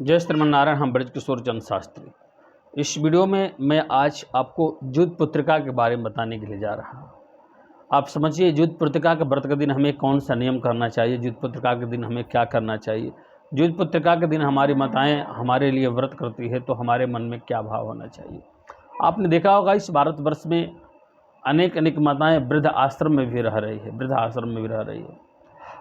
जय श्रीमन्नारायण। हम ब्रजकिशोर चंद्र शास्त्री। इस वीडियो में मैं आज आपको जुद पुत्रिका के बारे में बताने के लिए जा रहा हूँ। आप समझिए, जुद पुत्रिका के व्रत के दिन हमें कौन सा नियम करना चाहिए, जुद पुत्रिका के दिन हमें क्या करना चाहिए, जुद पुत्रिका के दिन हमारी माताएं हमारे लिए व्रत करती है तो हमारे मन में क्या भाव होना चाहिए। आपने देखा होगा इस भारतवर्ष में अनेक माताएं वृद्ध आश्रम में भी रह रही है,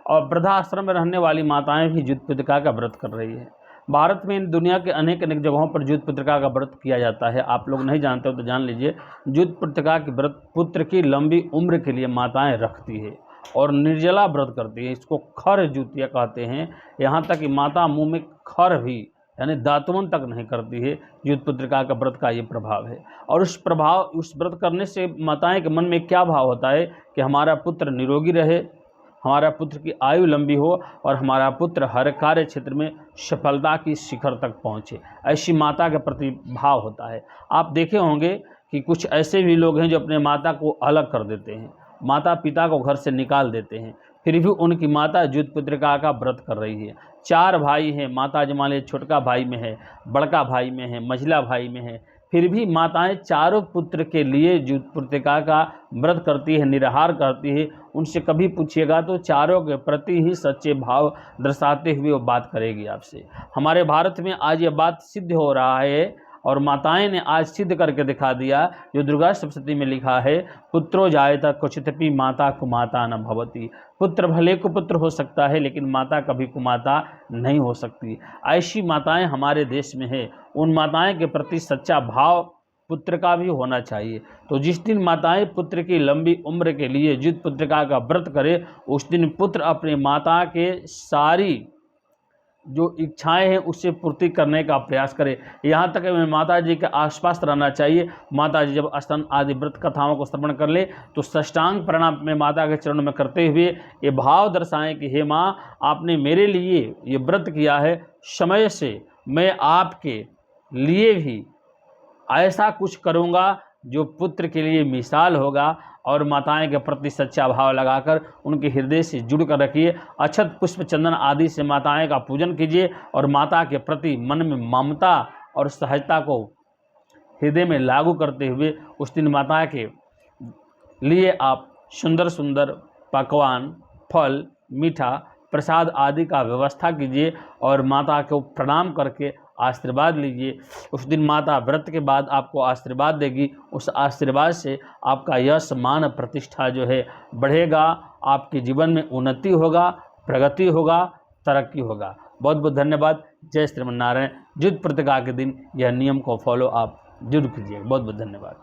और वृद्धाश्रम में रहने वाली माताएं भी जुद पुत्रिका का व्रत कर रही है। भारत में दुनिया के अनेक जगहों पर जुद पुत्रिका का व्रत किया जाता है। आप लोग नहीं जानते हो तो जान लीजिए, जुद पुत्रिका के व्रत पुत्र की लंबी उम्र के लिए माताएं रखती है और निर्जला व्रत करती है। इसको खर जुतिया कहते हैं। यहाँ तक कि माता मुंह में खर भी यानी दातुन तक नहीं करती है। जुद पुत्रिका का व्रत का ये प्रभाव है। और उस व्रत करने से माताएं के मन में क्या भाव होता है कि हमारा पुत्र निरोगी रहे, हमारा पुत्र की आयु लंबी हो और हमारा पुत्र हर कार्य क्षेत्र में सफलता की शिखर तक पहुंचे। ऐसी माता के प्रति भाव होता है। आप देखे होंगे कि कुछ ऐसे भी लोग हैं जो अपने माता को अलग कर देते हैं, माता पिता को घर से निकाल देते हैं, फिर भी उनकी माता जुद पुत्रिका का व्रत कर रही है। 4 भाई हैं, माता जमाले छोटका भाई में है, बड़का भाई में है, मझला भाई में है, फिर भी माताएं चारों पुत्र के लिए जुद पुत्रिका का व्रत करती है, निराहार करती है। उनसे कभी पूछिएगा तो चारों के प्रति ही सच्चे भाव दर्शाते हुए वो बात करेगी आपसे। हमारे भारत में आज ये बात सिद्ध हो रहा है और माताएं ने आज सिद्ध करके दिखा दिया। जो दुर्गा सप्तशती में लिखा है, पुत्रो जायेता क्वचिदपि माता कुमाता न भवति। पुत्र भले कुपुत्र हो सकता है लेकिन माता कभी कुमाता नहीं हो सकती। ऐसी माताएं हमारे देश में है। उन माताएं के प्रति सच्चा भाव पुत्र का भी होना चाहिए। तो जिस दिन माताएं पुत्र की लंबी उम्र के लिए जुद पुत्रिका का व्रत करे, उस दिन पुत्र अपने माता के सारी जो इच्छाएं हैं उससे पूर्ति करने का प्रयास करे। यहाँ तक कि माता जी के आसपास रहना चाहिए। माता जी जब स्तन आदि व्रत कथाओं को श्रवण कर ले तो साष्टांग प्रणाम में माता के चरणों में करते हुए ये भाव दर्शाएं कि हे माँ, आपने मेरे लिए ये व्रत किया है, समय से मैं आपके लिए भी ऐसा कुछ करूँगा जो पुत्र के लिए मिसाल होगा। और माताएं के प्रति सच्चा भाव लगाकर उनके हृदय से जुड़ कर रखिए। अक्षत पुष्प चंदन आदि से माताएं का पूजन कीजिए और माता के प्रति मन में ममता और सहजता को हृदय में लागू करते हुए उस दिन माता के लिए आप सुंदर सुंदर पकवान, फल, मीठा, प्रसाद आदि का व्यवस्था कीजिए और माता को प्रणाम करके आशीर्वाद लीजिए। उस दिन माता व्रत के बाद आपको आशीर्वाद देगी। उस आशीर्वाद से आपका यश, मान, प्रतिष्ठा जो है बढ़ेगा। आपके जीवन में उन्नति होगा, प्रगति होगा, तरक्की होगा। बहुत बहुत धन्यवाद। जय श्रीमन्नारायण। जुद पुत्रिका के दिन यह नियम को फॉलो आप जरूर कीजिए। बहुत बहुत धन्यवाद।